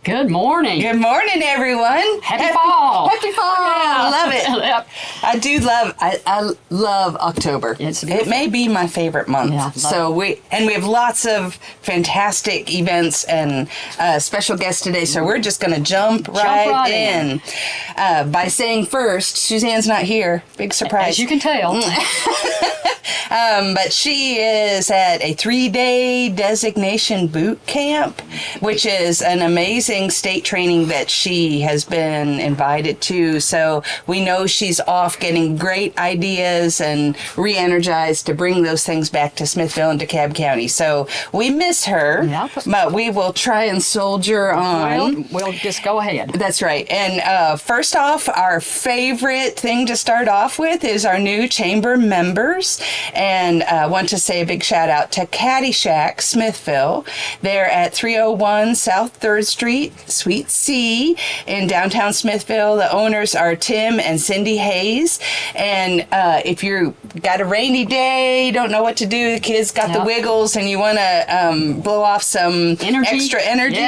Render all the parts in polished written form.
Good morning. Good morning, everyone. Happy fall. Happy fall. I love it. Yep. I do love. I love October. It may be my favorite month. Yeah, we have lots of fantastic events and special guests today. So we're just going to jump right in. By saying first, Suzanne's not here. Big surprise. As you can tell. But she is at a 3-day designation boot camp, which is an amazing state training that she has been invited to. So we know she's off getting great ideas and re-energized to bring those things back to Smithville and DeKalb County. So we miss her, but we will try and soldier on. We'll just go ahead. That's right. And first off, our favorite thing to start off with is our new chamber members. And I want to say a big shout out to Caddyshack Smithville. They're at 301 South 3rd Street, Suite C in downtown Smithville. The owners are Tim and Cindy Hayes. And if you got a rainy day, don't know what to do, the kids got the wiggles, and you want to blow off some extra energy,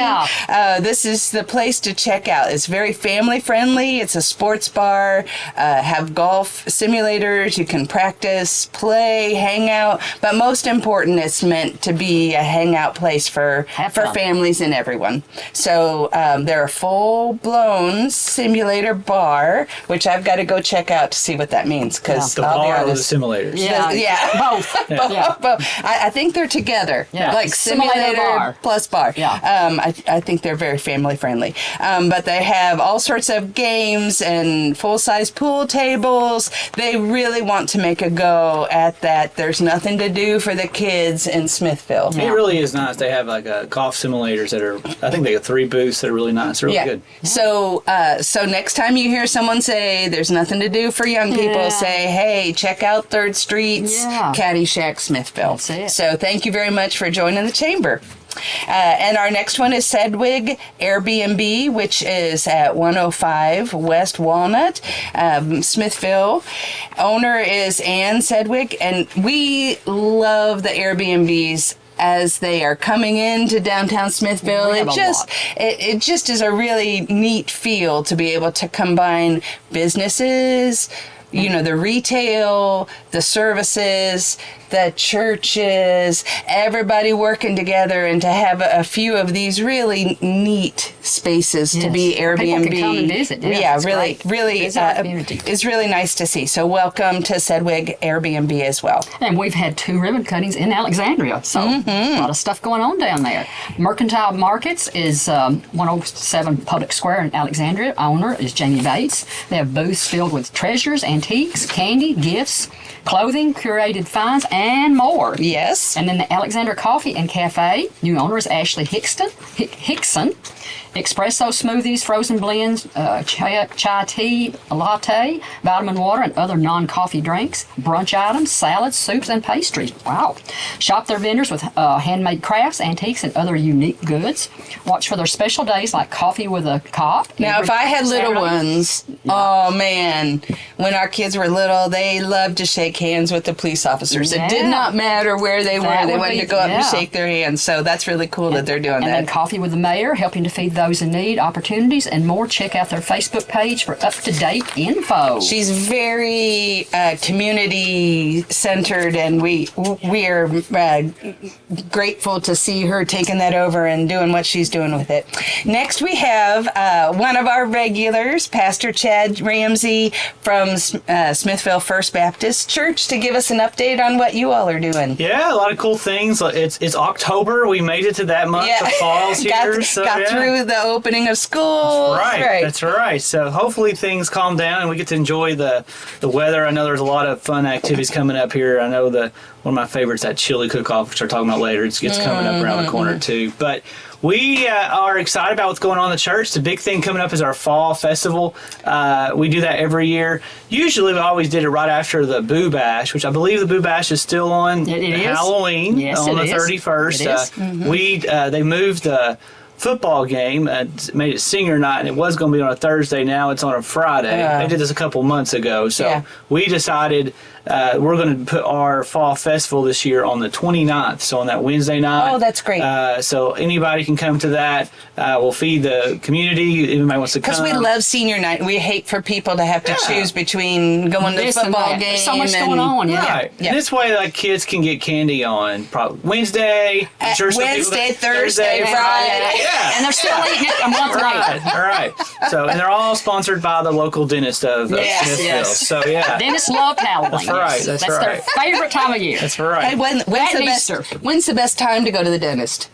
this is the place to check out. It's very family friendly. It's a sports bar, have golf simulators. You can practice, play, hang out. But most important, it's meant to be a hangout place for families and everyone. So they're a full-blown simulator bar, which I've got to go check out to see what that means. Because the bar or the simulators? Both. Both. I think they're together. Yeah. Like simulator bar. plus bar. Yeah. I think they're very family-friendly. But they have all sorts of games and full-size pool tables. They really want to make a go at that. There's nothing to do for the kids in Smithville. It really is nice. They have like golf simulators that are, I think they have 3 booths that are really nice. They're really good. So next time you hear someone say there's nothing to do for young people, say, hey, check out 3rd Street's Caddyshack Smithville. That's it. So thank you very much for joining the chamber. And our next one is Sedwig Airbnb, which is at 105 West Walnut, Smithville. Owner is Ann Sedwig, and we love the Airbnbs as they are coming into downtown Smithville. It just is a really neat feel to be able to combine businesses, the retail, the services, the churches, everybody working together, and to have a few of these really neat spaces to be Airbnb. People can come and visit. Really, it's really nice to see. So welcome to Sedwig Airbnb as well. And we've had 2 ribbon cuttings in Alexandria, so a lot of stuff going on down there. Mercantile Markets is 107 Public Square in Alexandria. Owner is Jamie Bates. They have booths filled with treasures, antiques, candy, gifts, clothing, curated finds, and more. Yes. And then the Alexander Coffee and Cafe. New owner is Ashley Hickson. Espresso smoothies, frozen blends, chai tea, latte, vitamin water, and other non-coffee drinks, brunch items, salads, soups, and pastries. Wow. Shop their vendors with handmade crafts, antiques, and other unique goods. Watch for their special days like coffee with a cop. Now, if I had little ones, oh man, when our kids were little, they loved to shake hands with the police officers. It did not matter where they were. They wanted to go up and shake their hands. So that's really cool that they're doing that. And then Coffee with the Mayor, helping to feed those in need, opportunities, and more. Check out their Facebook page for up-to-date info. She's very community-centered, and we are grateful to see her taking that over and doing what she's doing with it. Next, we have one of our regulars, Pastor Chad Ramsey from Smithville First Baptist Church, to give us an update on what you all are doing. Yeah, a lot of cool things. It's October. We made it to that month. The fall's here. Got through the opening of school. That's right. So hopefully things calm down and we get to enjoy the weather. I know there's a lot of fun activities coming up here. I know one of my favorites, that Chili Cookoff, which we're talking about later. It's coming up around the corner too. But we are excited about what's going on in the church. The big thing coming up is our fall festival. We do that every year. Usually we always did it right after the Boo Bash, which I believe the Boo Bash is still on Halloween on the 31st. It is. They moved the football game, made it senior night, and it was going to be on a Thursday. Now it's on a Friday. They did this a couple months ago. So we decided we're going to put our fall festival this year on the 29th, so on that Wednesday night. Oh, that's great. So anybody can come to that. We'll feed the community. Anybody wants to come. Because we love senior night. We hate for people to have to choose between going to the football game. There's so much going on. Right. Yeah. This way, like, kids can get candy on probably Wednesday, Wednesday, Thursday, Friday. Yeah. And they're still eating it a month later. All right. So, and they're all sponsored by the local dentist of Smithville. Yes. So, yeah. Dentists love Halloween. That's right. That's their favorite time of year. That's right. Hey, when's the best time to go to the dentist?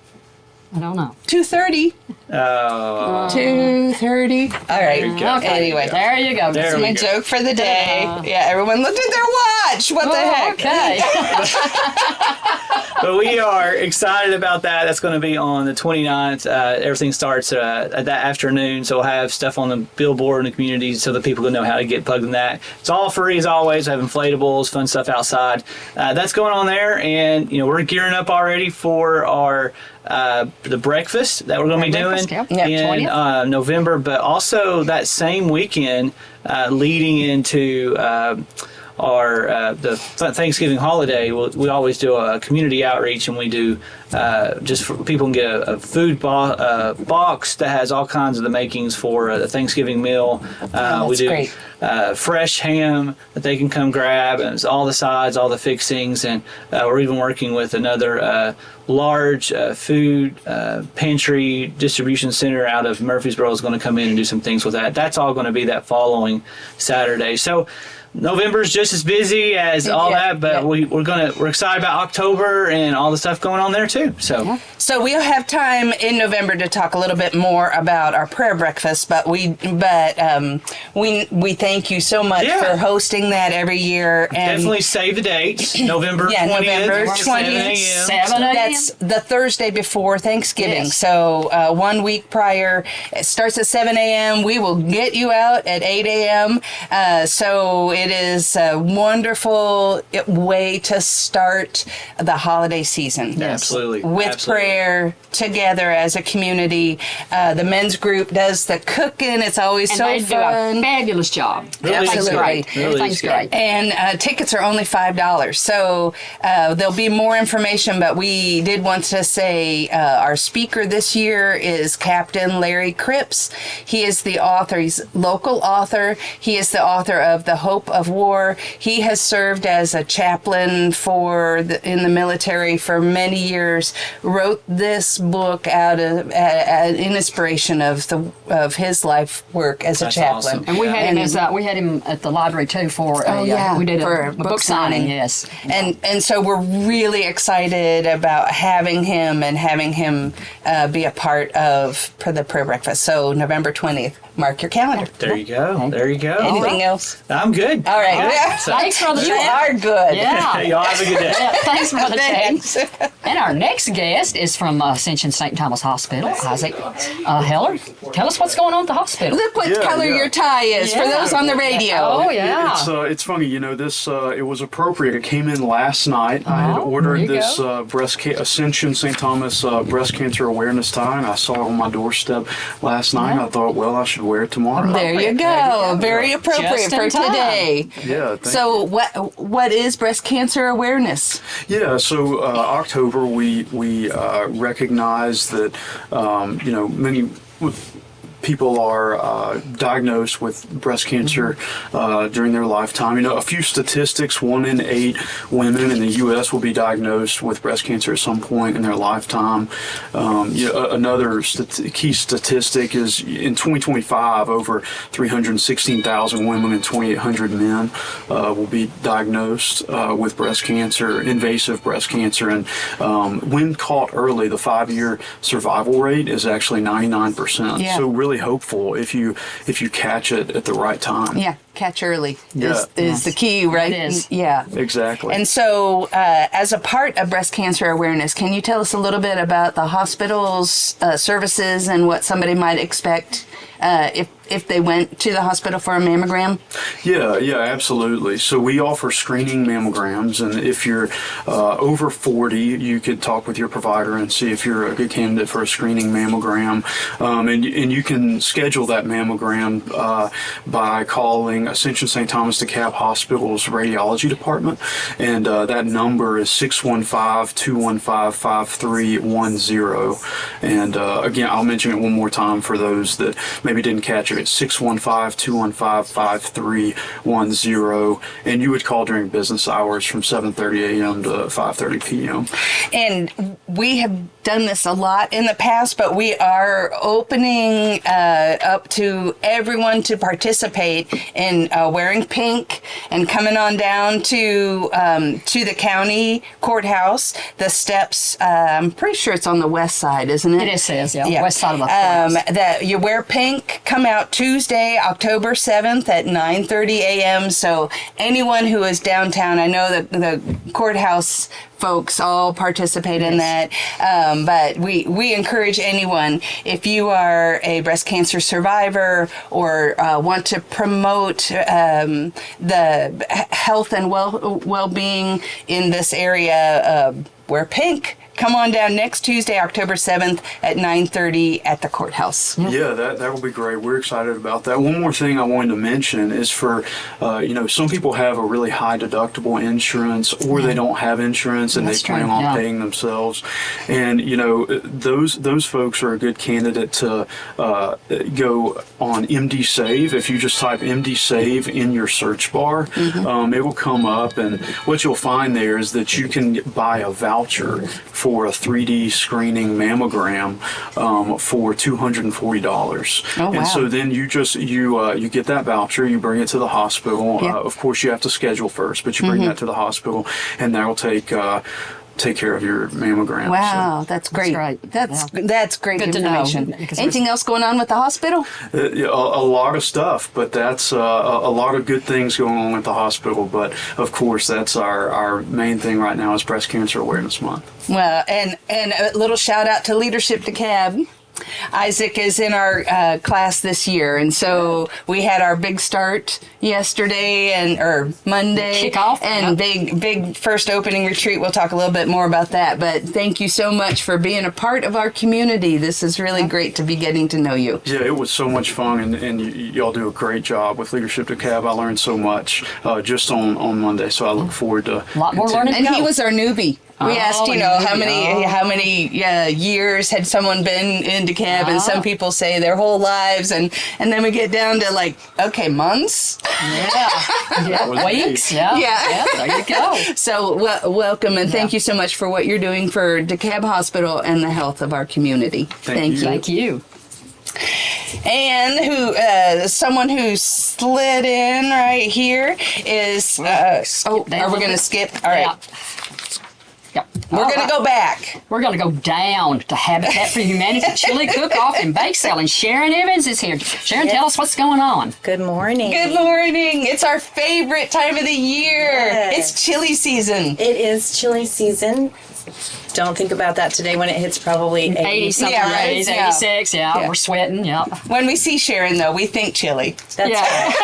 I don't know. 2:30. Oh. 2:30. All right. There you go. Okay. Anyway. There you go. There That's my joke for the day. Yeah, everyone looked at their watch. What the heck? Okay. But we are excited about that. That's going to be on the 29th. Everything starts at that afternoon, so we'll have stuff on the billboard in the community so that people can know how to get plugged in that. It's all free as always. We have inflatables, fun stuff outside. That's going on there, and we're gearing up already for our the breakfast that we're going to be doing in November, but also that same weekend leading into our the Thanksgiving holiday. We always do a community outreach, and we do just for people can get a food box that has all kinds of the makings for a Thanksgiving meal. We do great. Fresh ham that they can come grab, and it's all the sides, all the fixings, and we're even working with another large food pantry distribution center out of Murfreesboro is going to come in and do some things with that. That's all going to be that following Saturday. So November's just as busy as all that, but we're excited about October and all the stuff going on there too. So we'll have time in November to talk a little bit more about our prayer breakfast. But we thank you so much for hosting that every year. And definitely save the date, November 20th, November 20th, 7 a.m. That's the Thursday before Thanksgiving. Yes. So 1 week prior, it starts at 7 a.m. We will get you out at 8 a.m. So it is a wonderful way to start the holiday season. Absolutely. With prayer together as a community. The men's group does the cooking. It's always And so they fun. do a fabulous job. Really Everything's good. great. Really Everything's good. great. And tickets are only $5. So there'll be more information, but we did want to say our speaker this year is Captain Larry Cripps. He is the author. He's a local author. He is the author of The Hope of War. He has served as a chaplain in the military for many years. Wrote this book out of an inspiration of his life work as a chaplain. Awesome. And we had him at the library too for we did a book signing. Yes. And so we're really excited about having him be a part of the prayer breakfast. So November 20th, mark your calendar. There you go. There you go. Anything else? I'm good. All right. Good. So, Thanks, Brother You Chad. are good. Yeah. y'all have a good day. Yeah, thanks, Brother Chad. Thanks. And our next guest is from Ascension St. Thomas Hospital, Issac Heller. Tell us what's going on at the hospital. Look what color your tie is for those on the radio. Oh, yeah. It's funny, this it was appropriate. It came in last night. I had ordered this Ascension St. Thomas breast cancer awareness tie, and I saw it on my doorstep last night. I thought, well, I should wear it tomorrow. There you go. Very appropriate Just in for time. today. Yeah. So what is breast cancer awareness? Yeah, so October we recognize that many people are diagnosed with breast cancer during their lifetime. A few statistics: 1 in 8 women in the U.S. will be diagnosed with breast cancer at some point in their lifetime. Another key statistic is in 2025, over 316,000 women and 2,800 men will be diagnosed with breast cancer, invasive breast cancer, and when caught early, the 5-year survival rate is actually 99%. Yeah. So really hopeful if you catch it at the right time. Yeah, catch early Yeah. is the key, right? It is. Yeah. Exactly. And so, as a part of breast cancer awareness, can you tell us a little bit about the hospital's services and what somebody might expect if if they went to the hospital for a mammogram? Yeah, absolutely. So we offer screening mammograms, and if you're over 40, you could talk with your provider and see if you're a good candidate for a screening mammogram. And you can schedule that mammogram by calling Ascension St. Thomas DeKalb Hospital's radiology department, and that number is 615-215-5310. And again, I'll mention it one more time for those that maybe didn't catch it. It's 615-215-5310, and you would call during business hours from 7:30 a.m. to 5:30 p.m. And we have done this a lot in the past, but we are opening up to everyone to participate in wearing pink and coming on down to the county courthouse. The steps, I'm pretty sure it's on the west side, isn't it? It says, west side of the courthouse. That you wear pink, come out Tuesday, October 7th at 9:30 a.m. So anyone who is downtown, I know that the courthouse folks all participate in that, but we encourage anyone, if you are a breast cancer survivor or want to promote the health and well-being in this area, wear pink. Come on down next Tuesday, October 7th at 9:30 at the courthouse. Yeah, that will be great. We're excited about that. One more thing I wanted to mention is for, some people have a really high deductible insurance, or they don't have insurance and they plan on paying themselves. And, those folks are a good candidate to go on MD Save. If you just type MD Save in your search bar, it will come up, and what you'll find there is that you can buy a voucher for a 3D screening mammogram for $240. Oh, wow. And so then you get that voucher, you bring it to the hospital. Yep. Of course, you have to schedule first, but you bring that to the hospital, and that will take care of your mammogram. Wow, So, that's great. That's great Good to know, information. because Anything else going on with the hospital? a lot of stuff, but that's a lot of good things going on with the hospital. But of course, that's our main thing right now is Breast Cancer Awareness Month. Well, and a little shout out to Leadership DeKalb. Isaac is in our class this year, and so we had our big start yesterday or Monday, Kickoff, and big first opening retreat. We'll talk a little bit more about that. But thank you so much for being a part of our community. This is really great to be getting to know you. Yeah, it was so much fun, and y'all do a great job with Leadership DeKalb. I learned so much just on Monday, so I look forward to a lot more learning. And he was our newbie. We asked, how many years had someone been in DeKalb, and some people say their whole lives, and then we get down to months. Yeah, weeks. Yeah, there you go. So welcome, and thank you so much for what you're doing for DeKalb Hospital and the health of our community. Thank you. Thank you. And someone who slid in right here is. Are we going to skip? All right. Yeah. Yep. We're going to go back. We're going to go down to Habitat for Humanity Chili Cookoff and Bake Sale, and Sharon Evans is here. Sharon, tell us what's going on. Good morning. Good morning. It's our favorite time of the year. Yes. It's chili season. It is chili season. Don't think about that today when it hits probably 80 something, Yeah, right. 86, Yeah. We're sweating, When we see Sharon, though, we think chili. That's right.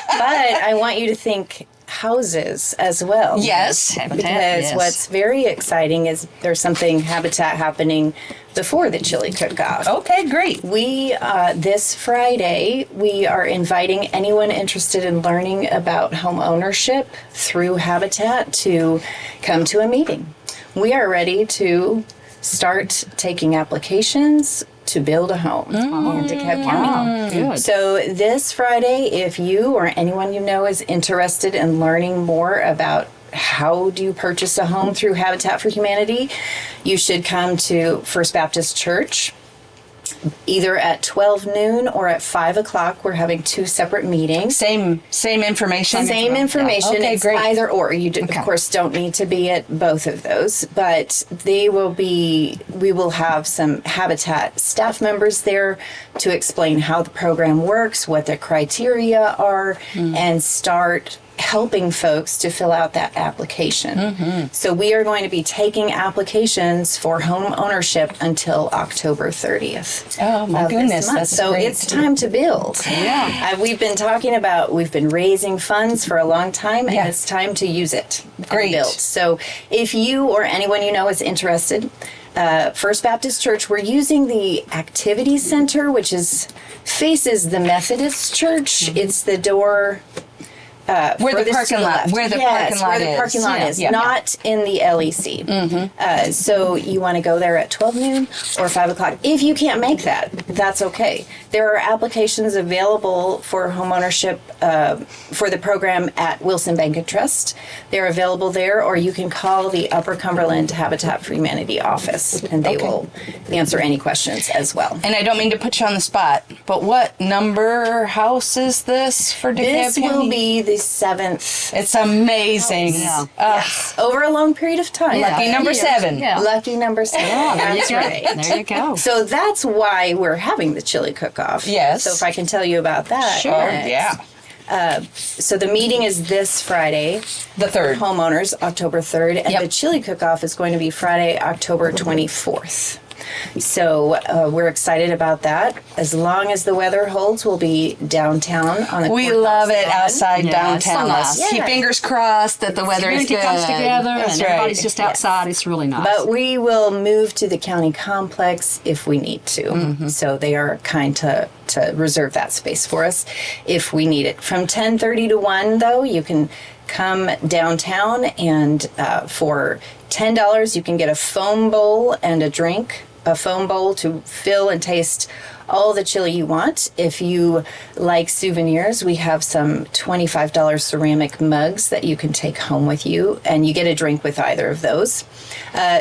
But I want you to think houses as well. Yes. Habitat, Because yes. what's very exciting is there's something Habitat happening before the Chili Cookoff. Okay, great. We, this Friday, we are inviting anyone interested in learning about home ownership through Habitat to come to a meeting. We are ready to start taking applications to build a home in DeKalb County. Good. So this Friday, if you or anyone you know is interested in learning more about how do you purchase a home through Habitat for Humanity, you should come to First Baptist Church either at 12 noon or at 5 o'clock. We're having two separate meetings. Same information. Same information. Okay, It's great. either or. You, of course, don't need to be at both of those, but we will have some Habitat staff members there to explain how the program works, what the criteria are, and start helping folks to fill out that application. So we are going to be taking applications for home ownership until October 30th. Oh my of this goodness, month. that's so great. it's time to build. Yeah. We've been raising funds for a long time, and Yeah. it's time to use it. and Great. build. So if you or anyone you know is interested, First Baptist Church, we're using the Activities Center, which faces the Methodist Church. It's the door where the furthest to parking lot, left. where the Yes, parking lot where the is. parking lot is, Yeah. not in the LEC. So you want to go there at 12 noon or 5 o'clock. If you can't make that, that's okay. There are applications available for homeownership for the program at Wilson Bank and Trust. They're available there, or you can call the Upper Cumberland Habitat for Humanity office, and they will answer any questions as well. And I don't mean to put you on the spot, but what number house is this for DeKalb This County? will be the 7th. It's amazing. Yeah. Yes, over a long period of time. Yeah. Lucky number 7. Yeah. Lucky number 7. There you That's go. right. There you go. So that's why we're having the Chili Cookoff. Yes. So if I can tell you about that. Sure. Oh, next. yeah. So the meeting is this Friday, The 3rd. homeowners, October 3rd, and Yep. the Chili Cookoff is going to be Friday, October 24th. So we're excited about that. As long as the weather holds, we'll be downtown on the We courthouse love it lawn. outside Yeah, it's so downtown. nice. Let's keep Yeah. fingers crossed that the weather is Community good. comes together That's and right. everybody's just outside. It's really nice. But we will move to the county complex if we need to. Mm-hmm. So they are kind to reserve that space for us if we need it. From 10:30 to 1, though, you can come downtown, and for $10, you can get a foam bowl and a drink. A foam bowl to fill and taste all the chili you want. If you like souvenirs, we have some $25 ceramic mugs that you can take home with you, and you get a drink with either of those.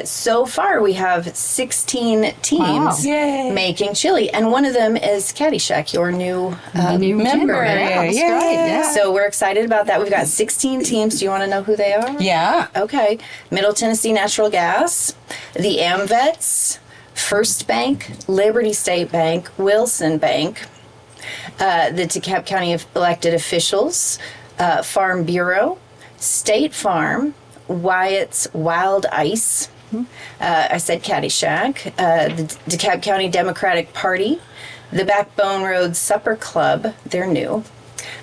So far, we have 16 teams Wow. Yay. making chili, and one of them is Caddyshack, your new New member. Yeah, that's Yeah. great. Yeah. So we're excited about that. We've got 16 teams. Do you want to know who they are? Yeah. Okay. Middle Tennessee Natural Gas, the AmVets, First Bank, Liberty State Bank, Wilson Bank, the DeKalb County elected officials, Farm Bureau, State Farm, Wyatt's Wild Ice, I said Caddyshack, the DeKalb County Democratic Party, the Backbone Road Supper Club, they're new,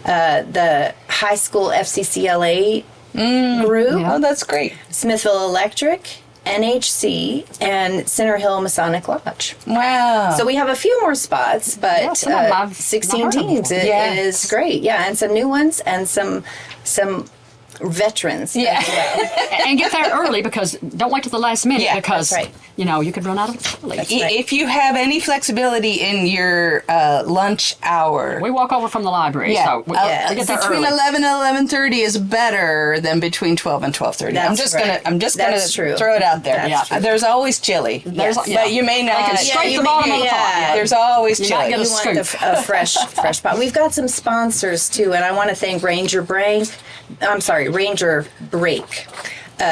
the high school FCCLA group, Oh, that's great. Smithville Electric, NHC, and Center Hill Masonic Lodge. Wow. So we have a few more spots, but Yeah, some of them I've 16 not heard of teams before. it Yes. is great. Yeah, and some new ones and some veterans. Yeah. And get there early, because don't wait till the last minute, Yeah, because that's right. you could run out of chili. If you have any flexibility in your lunch hour, We walk over from the library, so we get there between early. 11 and 11:30 is better than between 12 and 12:30. I'm That's just right. gonna That's true. throw it out there. That's true. There's always chili. There's- Yes. yeah. But you may not. They can scrape you the may- bottom of the yeah. pot. Yeah. There's always You chili. might get a You want scoop. a fresh pot. We've got some sponsors too, and I want to thank Ranger Break,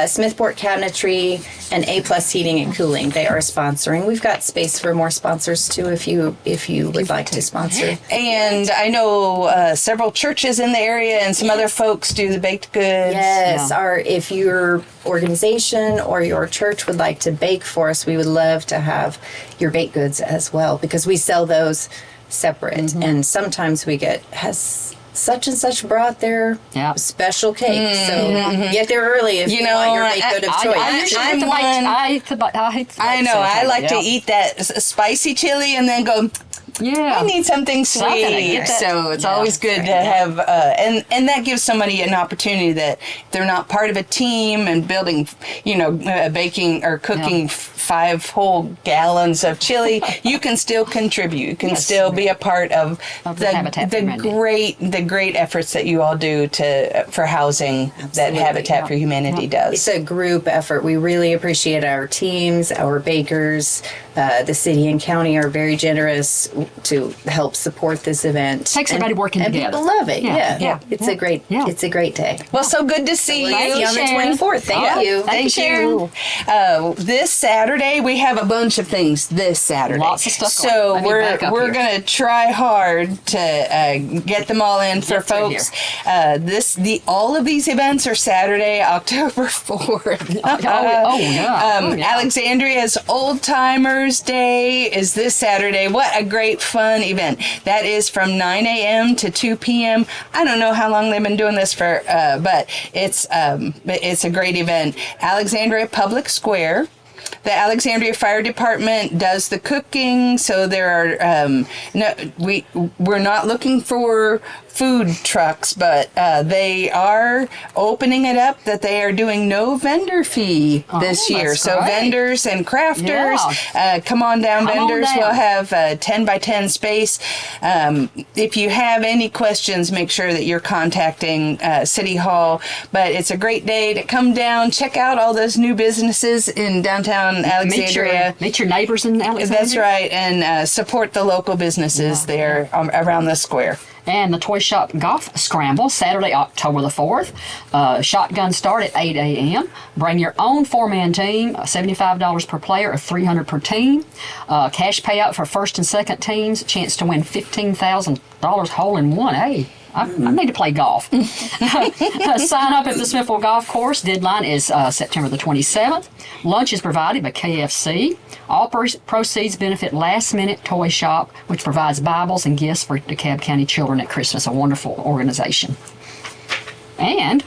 Smithport Cabinetry, and A Plus Heating and Cooling. They are sponsoring. We've got space for more sponsors too, if you would like to sponsor. And I know several churches in the area and some other folks do the baked goods. Yes, Yeah. or if your organization or your church would like to bake for us, we would love to have your baked goods as well, because we sell those separate. And sometimes we has such and such brought their Yeah. special cake. So get there early if you, You know, want your baked good of choice. I usually I'm hate to bake. one- I hate to bake I know. I something. like to Yeah. eat that spicy chili and then go, Yeah. I need something Something to sweet. get that- So it's Yeah. always good to have, and that gives somebody an opportunity that they're not part of a team and building, baking or cooking 5 whole gallons of chili. You can still contribute. You can Yes. still be a part of the Habitat for Humanity. the great efforts that you all do for housing that Absolutely. Habitat for Humanity does. It's a group effort. We really appreciate our teams, our bakers. The city and county are very generous to help support this event. Takes everybody working and together. People love it. Yeah. Yeah. It's a great day. Well, so good to see We'll see you. you on the Sharon. 24th. Thank you. Thank you. This Saturday, we have a bunch of things this Saturday. Lots of stuff So going on. Let me back up we're here. going to try hard to get them all in for Get through folks. All of these events are Saturday, October 4th. Yeah. Alexandria's Old Timers Day is this Saturday. What a great fun event. That is from 9 a.m. to 2 p.m. I don't know how long they've been doing this for, but it's a great event. Alexandria Public Square. The Alexandria Fire Department does the cooking, so there are we're not looking for food trucks, but they are opening it up that they are doing no vendor fee this year. that's So great. vendors and crafters, come on down. Come on Vendors down. will have a 10 by 10 space. If you have any questions, make sure that you're contacting City Hall. But it's a great day to come down, check out all those new businesses in downtown Alexandria. Meet your neighbors in Alexandria. That's right, and support the local businesses there around the square. And the Toy Shop Golf Scramble, Saturday, October the 4th. Shotgun start at 8 a.m. Bring your own four-man team, $75 per player or $300 per team. Cash payout for first and second teams, chance to win $15,000 hole in one. Hey, I need to play golf. Sign up at the Smithville Golf Course. Deadline is September the 27th. Lunch is provided by KFC. All proceeds benefit Last Minute Toy Shop, which provides Bibles and gifts for DeKalb County children at Christmas. A wonderful organization. And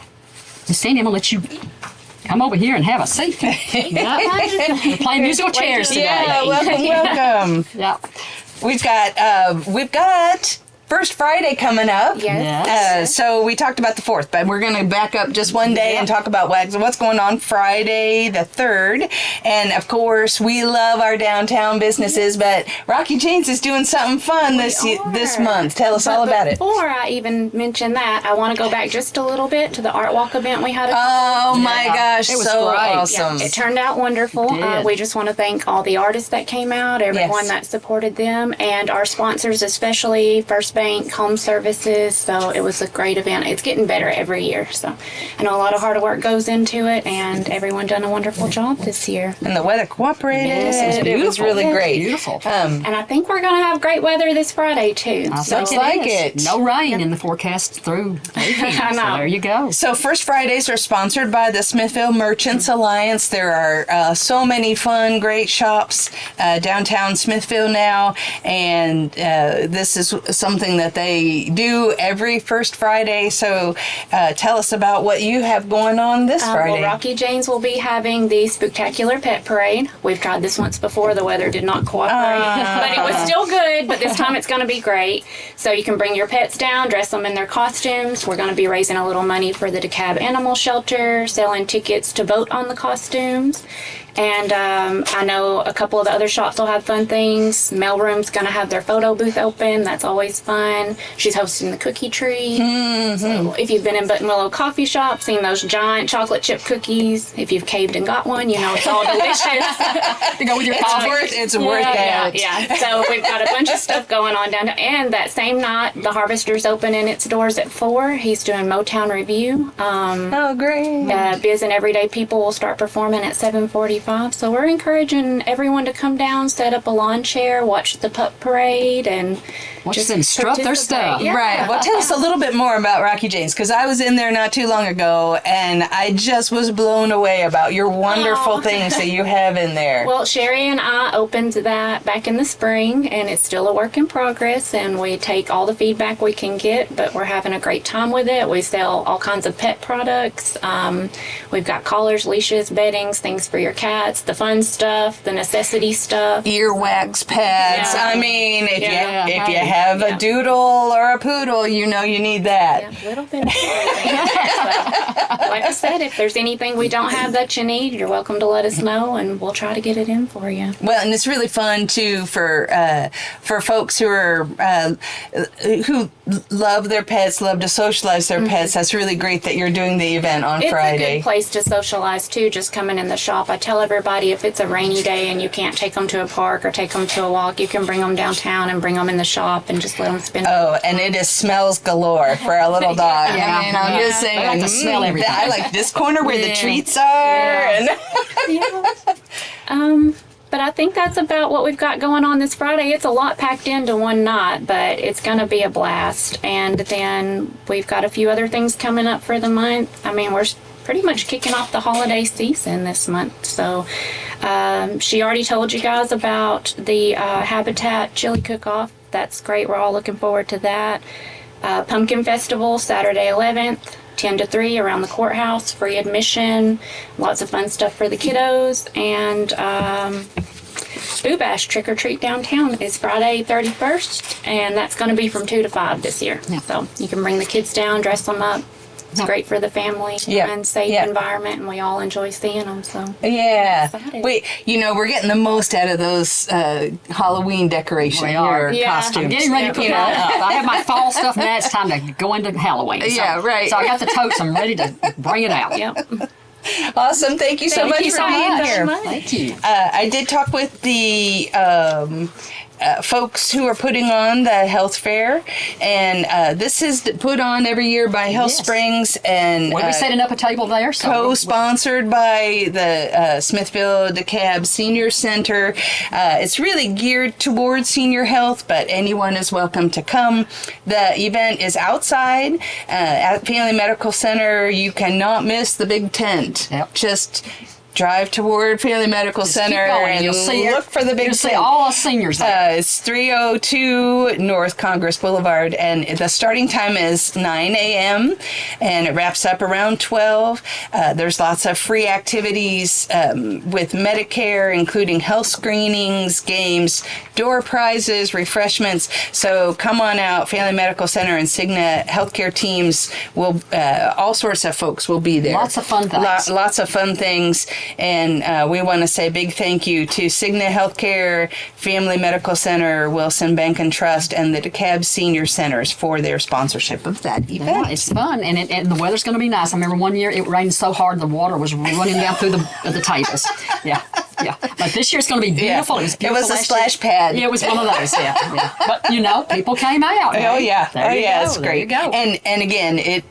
Miss Sandy, I'm going to let you come over here and have a seat. We're playing musical chairs today. Yeah, welcome. Yeah. We've got First Friday coming up. Yes. So we talked about the 4th, but we're going to back up just one day and talk about what's going on Friday the 3rd. And of course, we love our downtown businesses, but Rocky Jane's is doing something fun this month. Tell us all about it. Before I even mention that, I want to go back just a little bit to the Art Walk event we had. Oh my gosh, It was so great. awesome. It turned out wonderful. It did. We just want to thank all the artists that came out, everyone Yes. that supported them, and our sponsors, especially First Bank, Home Services. So it was a great event. It's getting better every year. So I know a lot of hard work goes into it, and everyone done a wonderful job this year. And the weather cooperated. Yes, it was It was beautiful. really Yeah, great. beautiful. And I think we're going to have great weather this Friday too. So Looks like it. No rain in the forecast through the weekend. I know. So there you go. So First Fridays are sponsored by the Smithville Merchants Alliance. There are so many fun, great shops downtown Smithville now, and this is something that they do every First Friday. So tell us about what you have going on this Friday. Well, Rocky Jane's will be having the Spooktacular Pet Parade. We've tried this once before. The weather did not cooperate, but it was still good. But this time it's going to be great. So you can bring your pets down, dress them in their costumes. We're going to be raising a little money for the DeKalb Animal Shelter, selling tickets to vote on the costumes. And I know a couple of the other shops will have fun things. Mailroom's going to have their photo booth open. That's always fun. She's hosting the cookie tree. So if you've been in Buttonwillow Coffee Shop, seen those giant chocolate chip cookies, if you've caved and got one, you know it's all delicious. To go with your coffee. It's worth Yeah, it. yeah. So we've got a bunch of stuff going on down there. And that same night, the Harvester's opening its doors at 4. He's doing Motown Review. Oh, great. Biz and Everyday People will start performing at 7:45. So we're encouraging everyone to come down, set up a lawn chair, watch the pup parade, and Watch just them strut their participate. stuff. Yeah. Right. Well, tell us a little bit more about Rocky Jane's, because I was in there not too long ago, and I just was blown away about your wonderful things that you have in there. Well, Sherry and I opened that back in the spring, and it's still a work in progress, and we take all the feedback we can get, but we're having a great time with it. We sell all kinds of pet products. We've got collars, leashes, beddings, things for your cats, the fun stuff, the necessity stuff. Earwax pads. Yeah. I mean, if Yeah. you have a doodle or a poodle, you know you need that. Yeah, a little bit of everything. So, like I said, if there's anything we don't have that you need, you're welcome to let us know, and we'll try to get it in for you. Well, and it's really fun too for folks who are who love their pets, love to socialize their pets. That's really great that you're doing the event on It's a Friday. good place to socialize too, just coming in the shop. I tell everybody if it's a rainy day and you can't take them to a park or take them to a walk, you can bring them downtown and bring them in the shop and just let them spend. Oh, and it is smells galore for a little dog. Yeah. I mean, I'm just saying. I like to smell everything. I like this corner where the Yeah. treats are. And But I think that's about what we've got going on this Friday. It's a lot packed into one night, but it's going to be a blast. And then we've got a few other things coming up for the month. I mean, we're pretty much kicking off the holiday season this month. So she already told you guys about the Habitat Chili Cookoff. That's great. We're all looking forward to that. Pumpkin Festival, Saturday 11th. 10 to 3 around the courthouse, free admission, lots of fun stuff for the kiddos, and Boo Bash Trick or Treat downtown is Friday 31st, and that's going to be from 2 to 5 this year. Yeah. So you can bring the kids down, dress them up. It's great for the family Yeah. and safe Yeah. environment, and we all enjoy seeing them. So yeah, Excited. we're getting the most out of those Halloween decorations. We are. Your Yeah. costumes. I'm getting ready to put You know? mine up. I have my fall stuff now. It's time to go into Halloween. So, Yeah, right. So I got the totes. I'm ready to bring it out. yep. Awesome. Thank you so Thank much you for so being much. here. Thank you. I did talk with the folks who are putting on the health fair, and this is put on every year by Health Yes. Springs, and We'll be setting up a table there. So co-sponsored by the Smithville DeKalb Senior Center. It's really geared towards senior health, but anyone is welcome to come. The event is outside at Family Medical Center. You cannot miss the big tent. Yep. Just drive toward Family Medical Just Center keep going. and You'll see look for the big You'll see tent. all us seniors there. It's 302 North Congress Boulevard, and the starting time is 9 a.m. and it wraps up around 12. There's lots of free activities with Medicare, including health screenings, games, door prizes, refreshments. So come on out. Family Medical Center and Cigna healthcare teams will, all sorts of folks will be there. Lots of fun things. Lots of fun things. And we want to say a big thank you to Cigna Healthcare, Family Medical Center, Wilson Bank and Trust, and the DeKalb Senior Centers for their sponsorship of that Yeah, event. it's fun, and the weather's going to be nice. I remember one year it rained so hard the water was running down through the tables. Yeah. But this year it's going to be beautiful. Yeah. It was beautiful. It was a last year. splash pad. Yeah, it was one of those. Yeah. But people came out. Oh yeah, There you go. it's great. There you go. And again,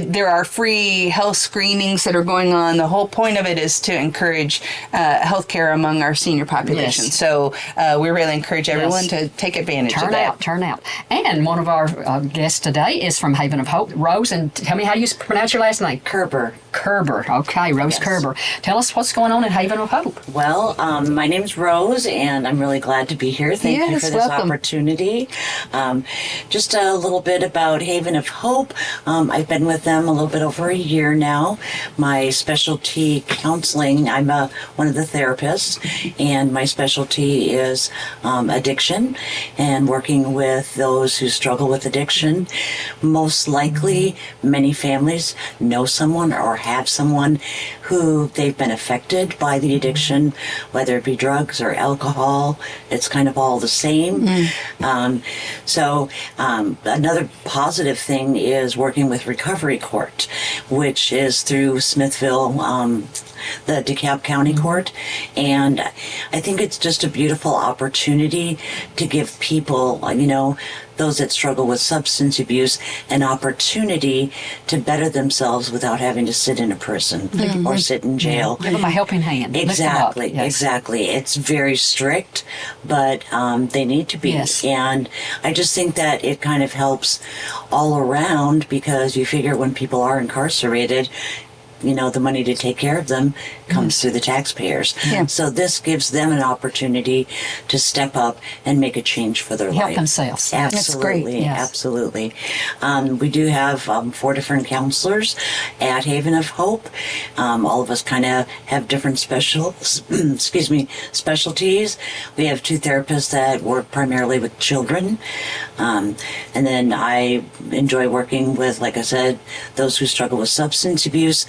there are free health screenings that are going on. The whole point of it is to encourage healthcare among our senior population. Yes. So we really encourage everyone to take advantage of that. Turn out. And one of our guests today is from Haven of Hope, Rose. And tell me how you pronounce your last name. Koerber. Koerber. Okay, Rose Yes. Koerber. Tell us what's going on at Haven of Hope. Well, my name's Rose, and I'm really glad to be here. Thank you Yes, for this welcome. opportunity. Just a little bit about Haven of Hope. I've been with them a little bit over a year now. My specialty counseling, I'm one of the therapists, and my specialty is addiction and working with those who struggle with addiction. Most likely, many families know someone or have someone who they've been affected by the addiction, whether it be drugs or alcohol. It's kind of all the same. Another positive thing is working with Recovery Court, which is through Smithville, the DeKalb County Court. And I think it's just a beautiful opportunity to give people, those that struggle with substance abuse, an opportunity to better themselves without having to sit in a prison or sit in jail. Give them a helping hand. Lift them up. Exactly, Yes. exactly. It's very strict, but they need to be. Yes. And I just think that it kind of helps all around, because you figure when people are incarcerated, the money to take care of them comes through the taxpayers. Yeah. So this gives them an opportunity to step up and make a change for their Help life. themselves. Absolutely, That's great. Yes. absolutely. We do have 4 different counselors at Haven of Hope. All of us kind of have different specialties. We have 2 therapists that work primarily with children. And then I enjoy working with, like I said, those who struggle with substance abuse.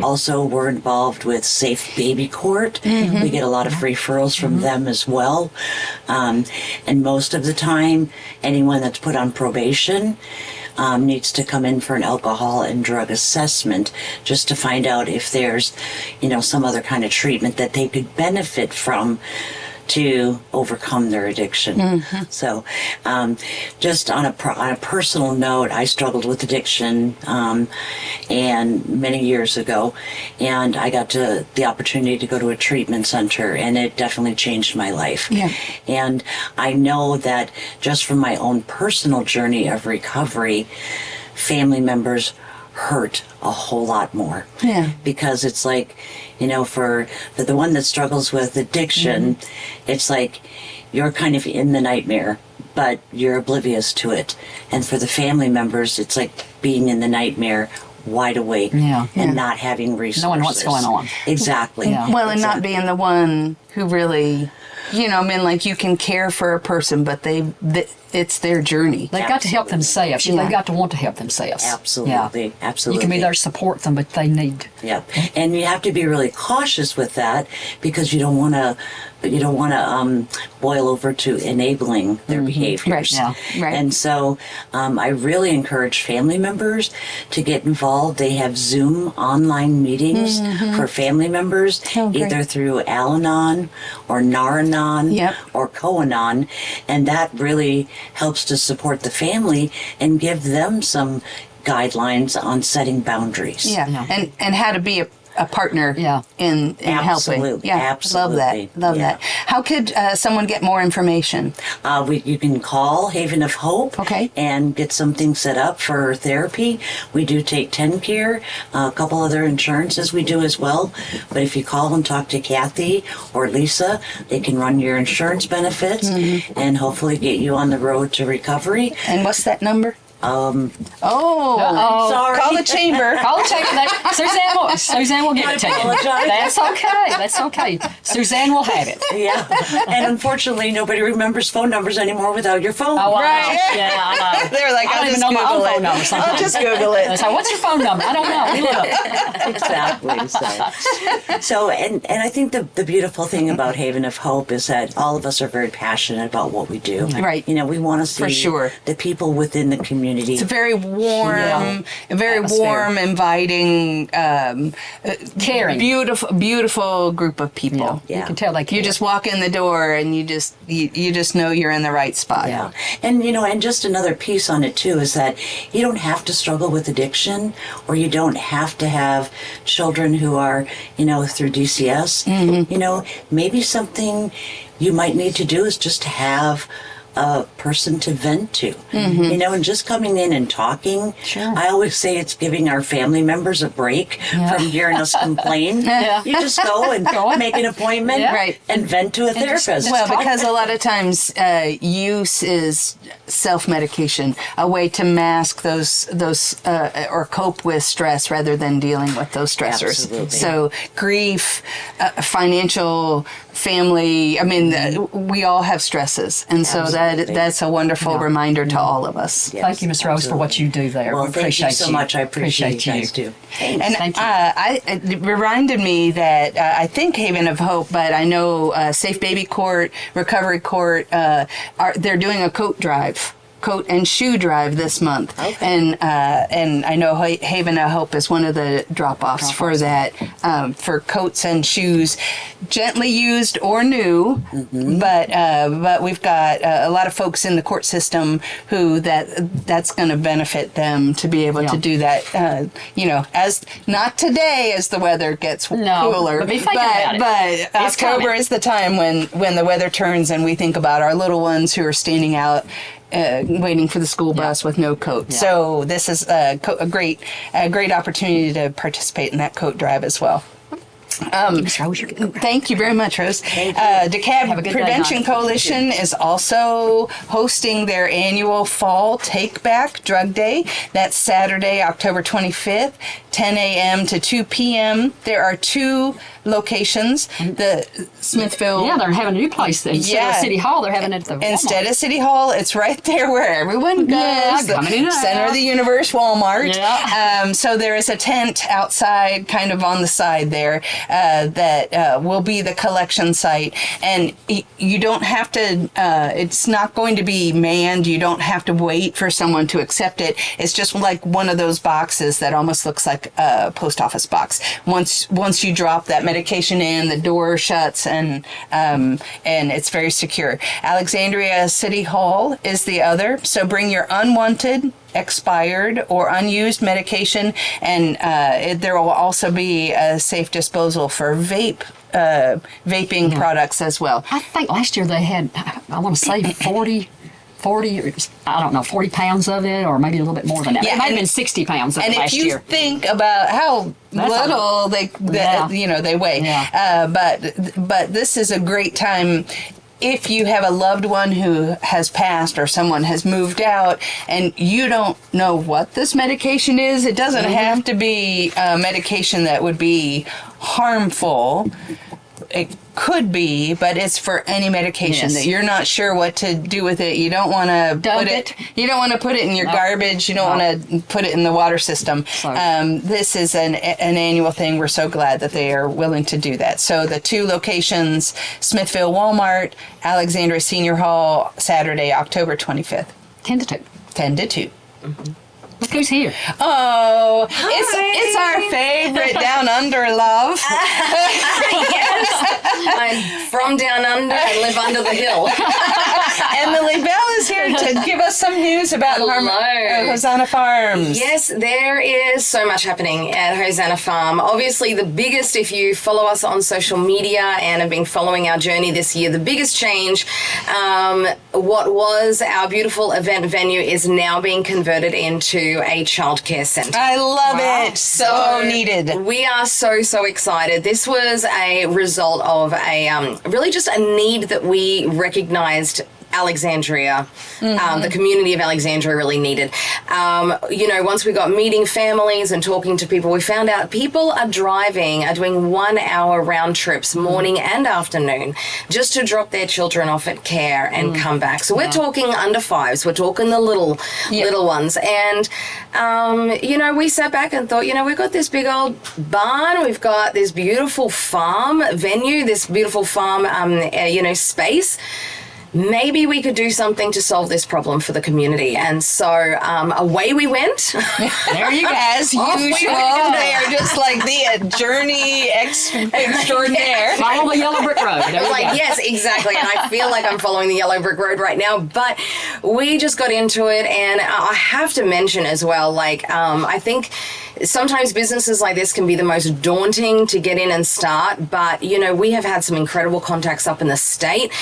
Also, we're involved with Safe Baby Court. We get a lot of referrals from them as well. And most of the time, anyone that's put on probation needs to come in for an alcohol and drug assessment just to find out if there's, some other kind of treatment that they could benefit from to overcome their addiction. So, just on a personal note, I struggled with addiction, and many years ago, and I got the opportunity to go to a treatment center, and it definitely changed my life. Yeah. And I know that just from my own personal journey of recovery, family members hurt a whole lot more. Yeah. Because it's like, for the one that struggles with addiction, it's like you're kind of in the nightmare, but you're oblivious to it. And for the family members, it's like being in the nightmare, wide awake, and not having resources. Knowing what's going on. Exactly. Yeah. Well, and not being the one who really, like you can care for a person, but it's their journey. They've got to help themselves. Yeah. They've got to want to help themselves. Absolutely. Yeah. Absolutely. You can be there to support them, but they need. Yeah, and you have to be really cautious with that because you don't want to boil over to enabling their behaviors. Right. Yeah. Right. And so I really encourage family members to get involved. They have Zoom online meetings for family members, either through Al-Anon or Nar-Anon or Ko-Anon, and that really helps to support the family and give them some guidelines on setting boundaries. Yeah. And how to be a partner in helping. Yeah, Absolutely. Love that. How could someone get more information? You can call Haven of Hope and get something set up for therapy. We do take TennCare, a couple other insurances we do as well. But if you call and talk to Kathy or Lisa, they can run your insurance benefits and hopefully get you on the road to recovery. And what's that number? Sorry. Call the chamber. Call the chamber. Suzanne will give it to you. apologize. That's okay. Suzanne will have it. Yeah. And unfortunately, nobody remembers phone numbers anymore without your phone. Oh, Right. Yeah, I know. They're like, I don't I'll even just know my own Google phone it. number sometimes. I'll just Google it. They say, what's your phone number? I don't know. Look. Exactly. So and I think the beautiful thing about Haven of Hope is that all of us are very passionate about what we do. Right. We want to see For sure. the people within the community. It's a very warm, Atmosphere. inviting, Caring. beautiful group of people. You can tell they care. You just walk in the door and you just know you're in the right spot. Yeah. And and just another piece on it too is that you don't have to struggle with addiction, or you don't have to have children who are, through DCS. Maybe something you might need to do is just to have a person to vent to, and just coming in and talking. Sure. I always say it's giving our family members a break from hearing us complain. You just go and make an appointment Right. and vent to a therapist. Well, because a lot of times use is self-medication, a way to mask those or cope with stress rather than dealing with those stressors. Absolutely. So grief, financial, family. We all have stresses, and so that's a wonderful reminder to all of us. Yes, Thank you, Ms. Rose, for what you do there. Well, We thank you appreciate so much. I appreciate you guys too. Thanks. And Thank you. it reminded me that I think Haven of Hope, but I know Safe Baby Court, Recovery Court, they're doing a coat and shoe drive this month. Okay. And I know Haven of Hope is one of the drop-offs for that, for coats and shoes, gently used or new, but we've got a lot of folks in the court system who that's going to benefit them to be able to do that, as not today as the weather gets cooler, but be thinking about it. But It's October coming. is the time when the weather turns and we think about our little ones who are standing out waiting for the school bus with no coat. Yeah. So this is a great opportunity to participate in that coat drive as well. Ms. Rose, you can go. Thank you very much, Rose. Have a DeKalb good day, Prevention hon. Coalition is also hosting their annual Fall Take Back Drug Day. That's Saturday, October 25th, 10 a.m. to 2 p.m. There are two locations. The Smithville. Yeah, they're having a new place. Instead of City Hall, they're having it at the Walmart. Instead of City Hall, it's right there where everyone goes. Yeah, coming in and Center out. of the Universe Walmart. Yeah. So there is a tent outside, kind of on the side there, that will be the collection site. And you don't have to, it's not going to be manned. You don't have to wait for someone to accept it. It's just like one of those boxes that almost looks like a post office box. Once you drop that medication in, the door shuts, and it's very secure. Alexandria City Hall is the other. So bring your unwanted, expired, or unused medication, and there will also be a safe disposal for vaping products as well. I think last year they had, I want to say 40, I don't know, 40 pounds of it, or maybe a little bit more than that. Yeah, It might have been 60 pounds of it last year. And if you think about how little they weigh, but this is a great time. If you have a loved one who has passed or someone has moved out and you don't know what this medication is, it doesn't have to be a medication that would be harmful. It could be, but it's for any medication that you're not sure what to do with it. You don't want to put it. You don't want to put it in your garbage. You don't want to put it in the water system. This is an annual thing. We're so glad that they are willing to do that. So the two locations: Smithville Walmart, Alexandria Senior Hall, Saturday, October 25th, 10 to 2. 10 to 2. Mm-hmm. Look who's here. Oh, it's our favorite Down Under love. Yes, I'm from Down Under and live under the hill. Emily Bell is here to give us some news about Hosanna Farms. Yes, there is so much happening at Hosanna Farm. Obviously, the biggest, if you follow us on social media and have been following our journey this year, the biggest change, what was our beautiful event venue is now being converted into a childcare center. I love it. So needed. We are so excited. This was a result of a really just a need that we recognized Alexandria, the community of Alexandria really needed. Once we got meeting families and talking to people, we found out people are doing 1 hour round trips morning and afternoon just to drop their children off at care and come back. So we're talking under fives. We're talking the little ones. And, we sat back and thought, we've got this big old barn. We've got this beautiful farm venue, this beautiful farm, space. Maybe we could do something to solve this problem for the community. And so away we went. There you go. As usual, they are just like the journey extraordinaire. Follow the yellow brick road. Yes, exactly. And I feel like I'm following the yellow brick road right now. But we just got into it. And I have to mention as well, I think sometimes businesses like this can be the most daunting to get in and start. But, we have had some incredible contacts up in the state.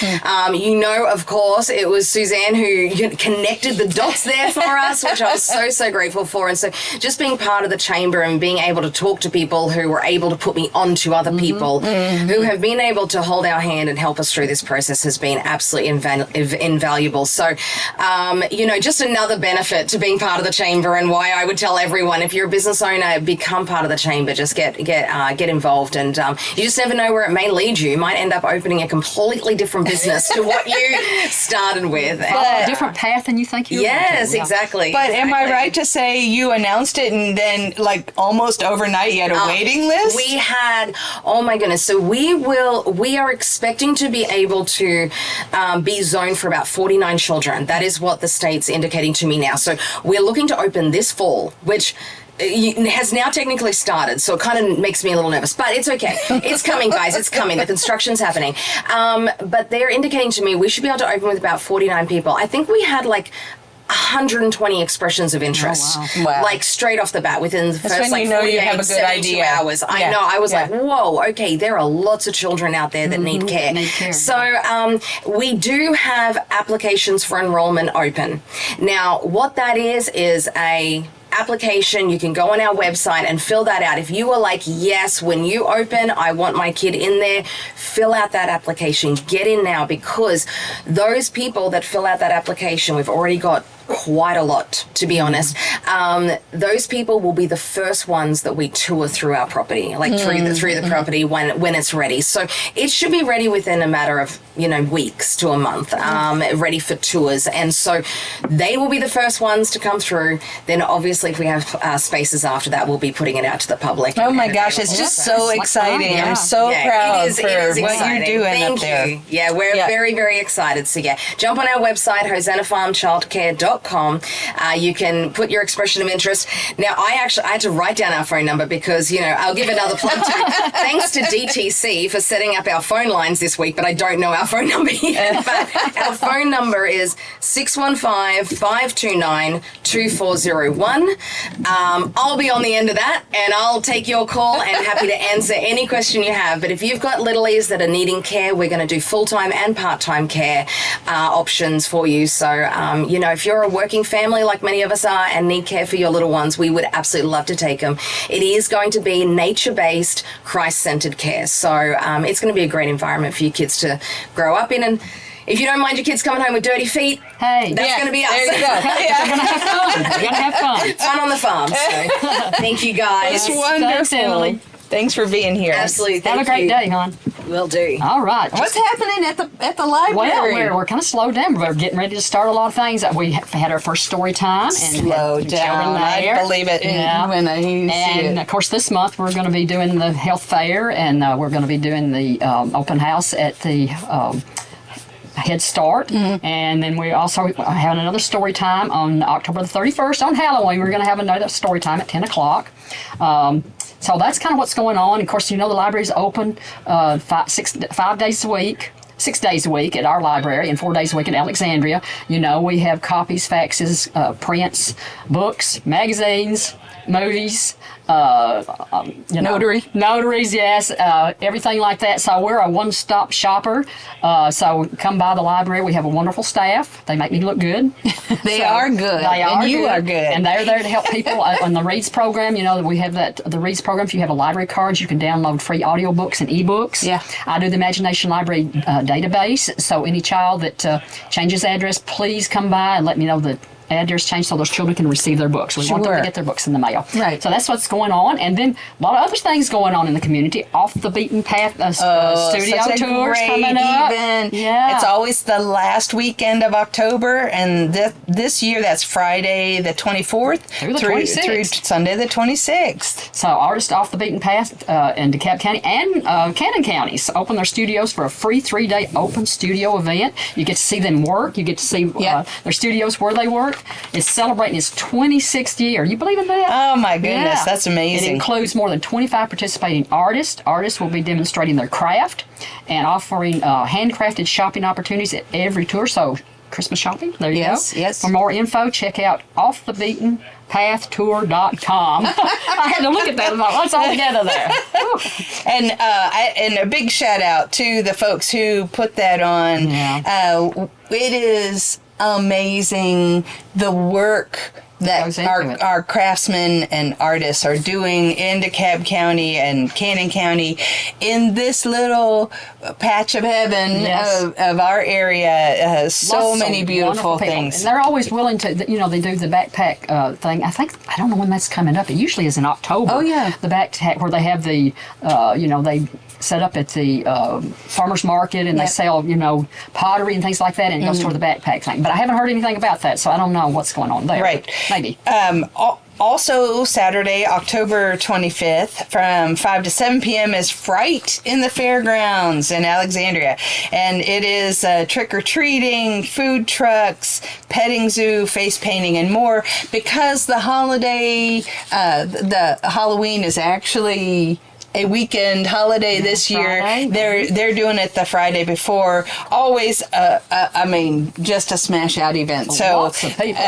Of course, it was Suzanne who connected the dots there for us, which I was so grateful for. And so just being part of the chamber and being able to talk to people who were able to put me onto other people who have been able to hold our hand and help us through this process has been absolutely invaluable. So, just another benefit to being part of the chamber, and why I would tell everyone, if you're a business owner, become part of the chamber. Just get involved, and you just never know where it may lead you. You might end up opening a completely different business to what you started with. A different path than you think you were going to. Yes, exactly. But am I right to say you announced it and then almost overnight you had a waiting list? We had, oh my goodness. So we are expecting to be able to be zoned for about 49 children. That is what the state's indicating to me now. So we're looking to open this fall, which has now technically started, so it kind of makes me a little nervous, but it's okay. It's coming, guys. It's coming. The construction's happening. But they're indicating to me we should be able to open with about 49 people. I think we had 120 expressions of interest, Wow. Straight off the bat within the first 48, you have a good 72 idea. hours. I know. I was like, whoa, okay, there are lots of children out there that need care. So we do have applications for enrollment open. Now, what that is a application. You can go on our website and fill that out. If you are like, yes, when you open, I want my kid in there, fill out that application. Get in now, because those people that fill out that application, we've already got quite a lot, to be honest. Those people will be the first ones that we tour through our property, like through the property when it's ready. So it should be ready within a matter of weeks to a month, ready for tours. And so they will be the first ones to come through. Then obviously if we have spaces after that, we'll be putting it out to the public. Oh my gosh, it's just so exciting. I'm so proud for what you're doing up there. Yeah, we're very, very excited. So jump on our website, hosannafarmchildcare.com. You can put your expression of interest. Now, I had to write down our phone number because, I'll give another plug too. Thanks to DTC for setting up our phone lines this week, but I don't know our phone number yet. But our phone number is 615-529-2401. I'll be on the end of that, and I'll take your call and happy to answer any question you have. But if you've got littlies that are needing care, we're going to do full-time and part-time care options for you. So, if you're a working family like many of us are and need care for your little ones, we would absolutely love to take them. It is going to be nature-based, Christ-centered care. So it's going to be a great environment for your kids to grow up in. And if you don't mind your kids coming home with dirty feet, that's going to be us. There you go. You're going to have fun. You're going to have fun. Fun on the farm. So thank you, guys. It's wonderful. Thanks, Emily. Thanks for being here. Absolutely. Have a great day, hon. Will do. All right. What's happening at the library? Well, we're kind of slowed down. We're getting ready to start a lot of things. We had our first story time. And Slow had down. children there. I believe it when I see And it. of course, this month we're going to be doing the health fair, and we're going to be doing the open house at the Head Start. And then we also have another story time on October the 31st on Halloween. We're going to have another story time at 10 o'clock. So that's kind of what's going on. Of course, the library's open 5 days a week. 6 days a week at our library and 4 days a week at Alexandria. We have copies, faxes, prints, books, magazines, movies, notaries, yes, everything like that. So we're a one-stop shopper. So come by the library. We have a wonderful staff. They make me look good. They are good. They are and you good. are good. And they're there to help people on the Reads program. We have the Reads program. If you have a library card, you can download free audiobooks and ebooks. Yeah. I do the Imagination Library database. So any child that changes address, please come by and let me know the address change so those children can receive their books. We want them to get their books in the mail. Right. So that's what's going on. And then a lot of other things going on in the community. Off the Beaten Path studio such a tours great coming up. Event. Yeah. It's always the last weekend of October, and this year that's Friday the 24th Through the 26th. through Sunday the 26th. So artists off the beaten path in DeKalb County and Cannon counties open their studios for a free 3-day open studio event. You get to see them work. You get to see their studios where they work. It's celebrating its 26th year. You believe in that? Oh my goodness, Yeah. that's amazing. It includes more than 25 participating artists. Artists will be demonstrating their craft and offering handcrafted shopping opportunities at every tour. So Christmas shopping, there you go. Yes. For more info, check out offthebeatenpathtour.com. I had to look at that. I thought, what's all together there? And a big shout out to the folks who put that on. Yeah. It is amazing the work that our craftsmen and artists are doing in DeKalb County and Cannon County in this little patch of heaven of our area. So many beautiful things. And they're always willing to, they do the backpack thing. I don't know when that's coming up. It usually is in October. Oh, yeah. The backpack where they have the, they set up at the farmer's market and they sell, pottery and things like that, and it goes toward the backpack thing. But I haven't heard anything about that, so I don't know what's going on there. Right. Maybe. Also, Saturday, October 25th, from 5 to 7 p.m. is Fright in the Fairgrounds in Alexandria. And it is trick-or-treating, food trucks, petting zoo, face painting, and more. Because the holiday, the Halloween is actually a weekend holiday this year. They're doing it the Friday before. Always, just a smash out event. So lots of people.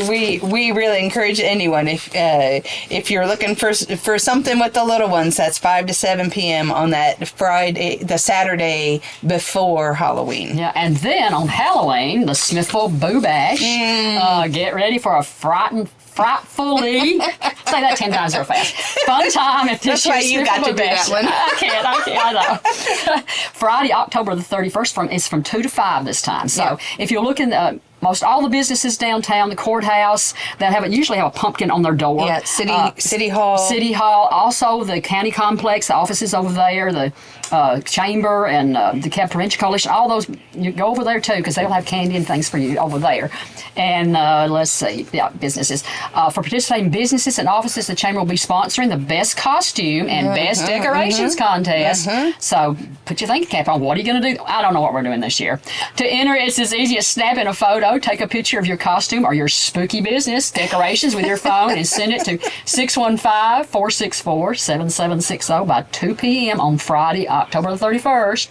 we really encourage anyone if you're looking for something with the little ones. That's 5 to 7 p.m. on that Friday, the Saturday before Halloween. Yeah, and then on Halloween, the Smithville Boo Bash. Get ready for a frightfully, say that 10 times real fast, fun time at this That's why you got to do that one. I know. Friday, October the 31st, is from 2 to 5 this time. So if you're looking most all the businesses downtown, the courthouse, that usually have a pumpkin on their door. Yeah, City Hall. City Hall, also the county complex, the offices over there, the chamber and the DeKalb Provincial Coalition, all those, you go over there too, because they'll have candy and things for you over there. And let's see, businesses. For participating businesses and offices, the chamber will be sponsoring the best costume and best decorations contest. So put your thinking cap on. What are you going to do? I don't know what we're doing this year. To enter, it's as easy as snapping a photo, take a picture of your costume or your spooky business decorations with your phone and send it to 615-464-7760 by 2 p.m. on Friday, October the 31st.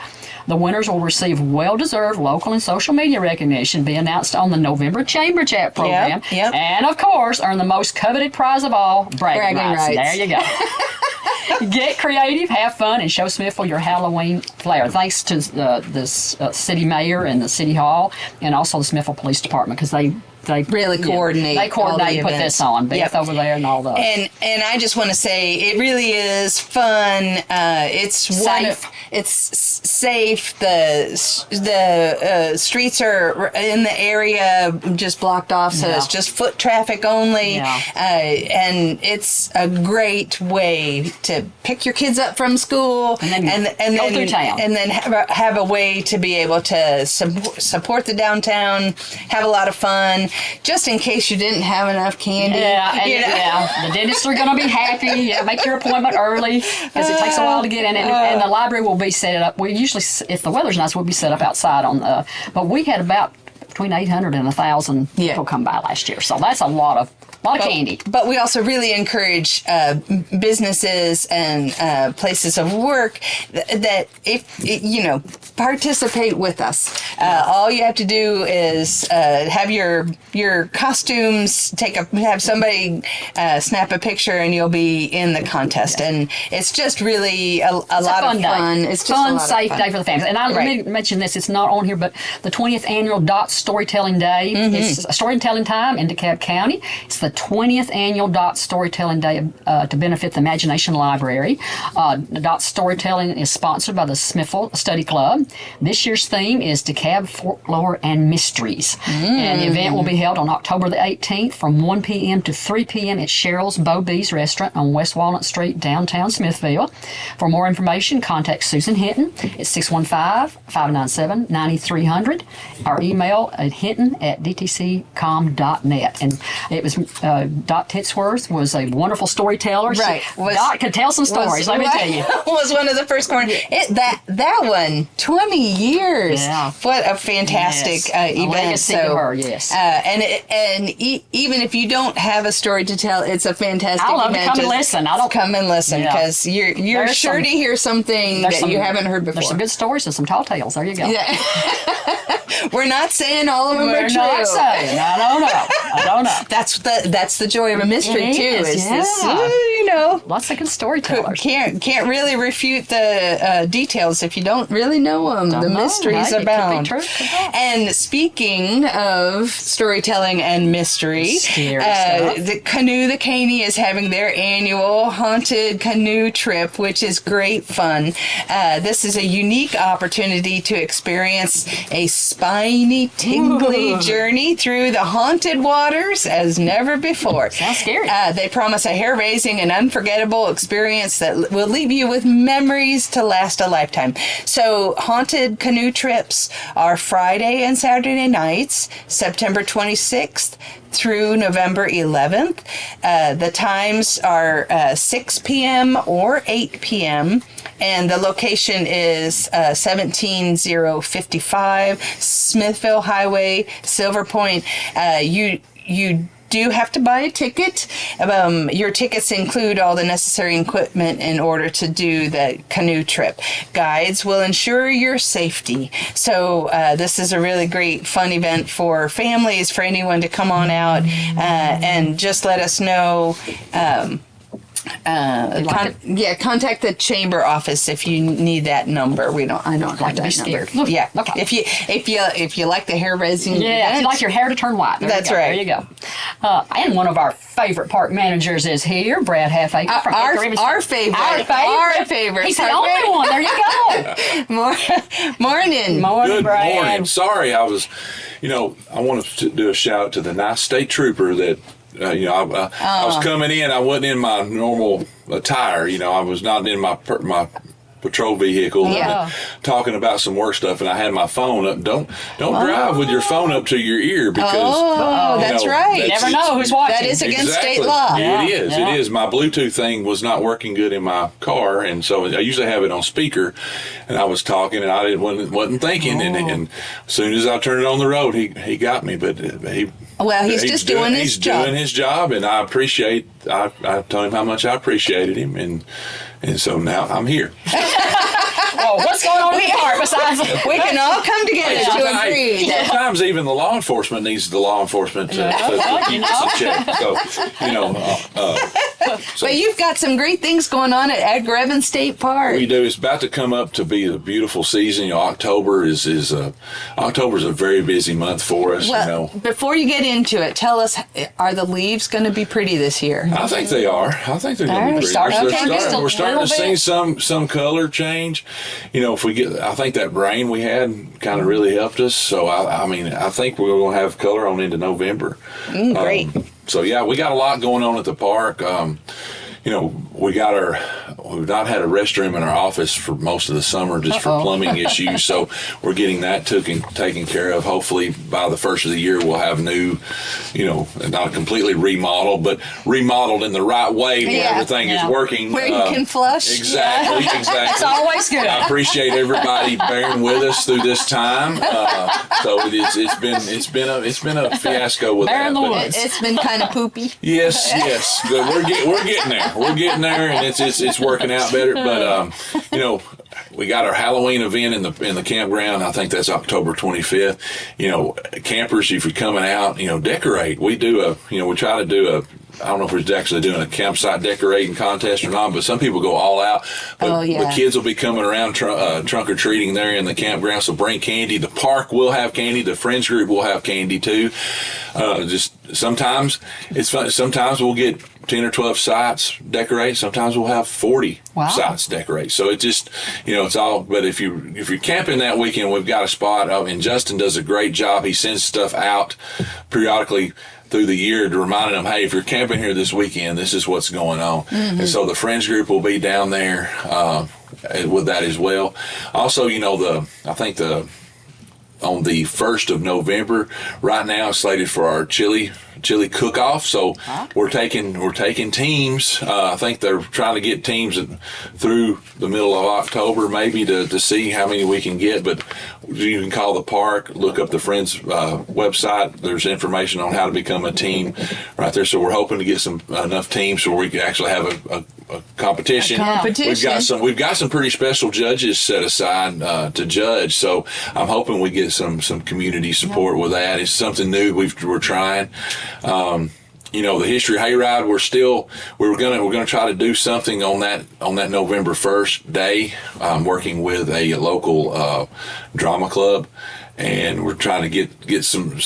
The winners will receive well-deserved local and social media recognition, be announced on the November Chamber Chat program, and of course, earn the most coveted prize of all, bragging rights. There you go. Get creative, have fun, and show Smithville your Halloween flair. Thanks to the city mayor and the city hall, and also the Smithville Police Department, because they really coordinate. They coordinate and put events. this on. Beth over there and all those. And I just want to say it really is fun. It's Safe. It's safe. The streets are in the area just blocked off, so it's just foot traffic only. And it's a great way to pick your kids up from school and then go through town. And then have a way to be able to support the downtown, have a lot of fun. Just in case you didn't have enough candy. The dentists are going to be happy. Yeah, make your appointment early because it takes a while to get in. And the library will be set up. We usually, if the weather's nice, we'll be set up outside on the. But we had about between 800 and 1,000 people come by last year, so that's a lot of candy. But we also really encourage businesses and places of work that if participate with us. All you have to do is have your costumes, have somebody snap a picture, and you'll be in the contest. And it's just really a lot of fun. It's just fun, safe day for the families. And I mentioned this; it's not on here, but the 20th annual Dot Storytelling Day. It's a storytelling time in DeKalb County. It's the 20th annual Dot Storytelling Day to benefit the Imagination Library. The Dot Storytelling is sponsored by the Smithville Study Club. This year's theme is DeKalb folklore and mysteries. And the event will be held on October the 18th from 1 p.m. to 3 p.m. at Cheryl's Bo Bees Restaurant on West Walnut Street, downtown Smithville. For more information, contact Susan Hinton at 615-597-9300 or email at hinton@dtccom.net. And it was Dot Titsworth was a wonderful storyteller. Right. Dot could tell some stories, let me tell you. Was one of the first corners. That one, 20 years. Yeah. What a fantastic event. Legacy to her, yes. Even if you don't have a story to tell, it's a fantastic event. I love to come and listen. Come and listen, because you're sure to hear something that you haven't heard before. There's some good stories and some tall tales. There you go. Yeah. We're not saying all of them are true. We're not saying. I don't know. That's the joy of a mystery too. Is this, lots of good storytellers. Can't really refute the details if you don't really know them. The mysteries abound. It could be true. And speaking of storytelling and mystery, the Canoe the Caney is having their annual haunted canoe trip, which is great fun. This is a unique opportunity to experience a spiny, tingly journey through the haunted waters as never before. Sounds scary. They promise a hair-raising and unforgettable experience that will leave you with memories to last a lifetime. So, haunted canoe trips are Friday and Saturday nights, September 26th through November 11th. The times are 6 p.m. or 8 p.m., and the location is 17055 Smithville Highway, Silver Point. You do have to buy a ticket. Your tickets include all the necessary equipment in order to do the canoe trip. Guides will ensure your safety. So this is a really great fun event for families, for anyone to come on out and just let us know. Contact the chamber office if you need that number. I don't have that number. Yeah. Okay. If you like the hair raising, if you like your hair to turn white. That's right. There you go. And one of our favorite park managers is here, Brad Halfacre from Edgar, Evins. Our favorite. He's the only one. There you go. Morning. Good Brad. morning. Sorry, I was I want to do a shout out to the nice state trooper that, I was coming in. I wasn't in my normal attire. I was not in my patrol vehicle, talking about some work stuff, and I had my phone up. Don't drive with your phone up to your ear, because that's right. You never know who's watching. That is against state law. Yeah, it is. My Bluetooth thing was not working good in my car, and so I usually have it on speaker, and I was talking, and I wasn't thinking, and as soon as I turned it on the road, he got me, but he's just doing his job. He's doing his job, and I told him how much I appreciated him, and so now I'm here. What's going on in the park besides? We can all come together to agree. Sometimes even the law enforcement needs the law enforcement to keep us in check. So, but you've got some great things going on at Edgar Evans State Park. We do. It's about to come up to be a beautiful season. October is October's a very busy month for us. Well, before you get into it, tell us: are the leaves going to be pretty this year? I think they are. I think they're going to be pretty. We're starting to see some color change. I think that rain we had kind of really helped us. So I think we're going to have color on into November. Great. We got a lot going on at the park. We've not had a restroom in our office for most of the summer just for plumbing issues, so we're getting that taken care of. Hopefully by the first of the year we'll have new, not completely remodeled, but remodeled in the right way where everything is working. Where you can flush. Exactly. It's always good. I appreciate everybody bearing with us through this time. So it's been a fiasco with Bear in the that. woods. It's been kind of poopy. Yes, but we're getting there. We're getting there, and it's working out better. But we got our Halloween event in the campground. I think that's October 25th. Campers, if you're coming out, decorate. We try to do I don't know if we're actually doing a campsite decorating contest or not, but some people go all out. But the kids will be coming around trunk or treating there in the campground, so bring candy. The park will have candy. The Friends group will have candy too. Just sometimes it's fun. Sometimes we'll get 10 or 12 sites decorate. Sometimes we'll have 40 sites decorate. So it just, it's all, but if you're camping that weekend, we've got a spot, and Justin does a great job. He sends stuff out periodically through the year to remind them, hey, if you're camping here this weekend, this is what's going on. And so the Friends group will be down there with that as well. Also, I think on the 1st of November, right now, it's slated for our Chili Cookoff. So we're taking teams. I think they're trying to get teams through the middle of October, maybe to see how many we can get. But you can call the park, look up the Friends website. There's information on how to become a team right there. So we're hoping to get enough teams so we can actually have a competition. We've got some pretty special judges set aside to judge. So I'm hoping we get some community support with that. It's something new we're trying. The History Hayride, we're gonna try to do something on that November 1st day. I'm working with a local drama club, and we're trying to get some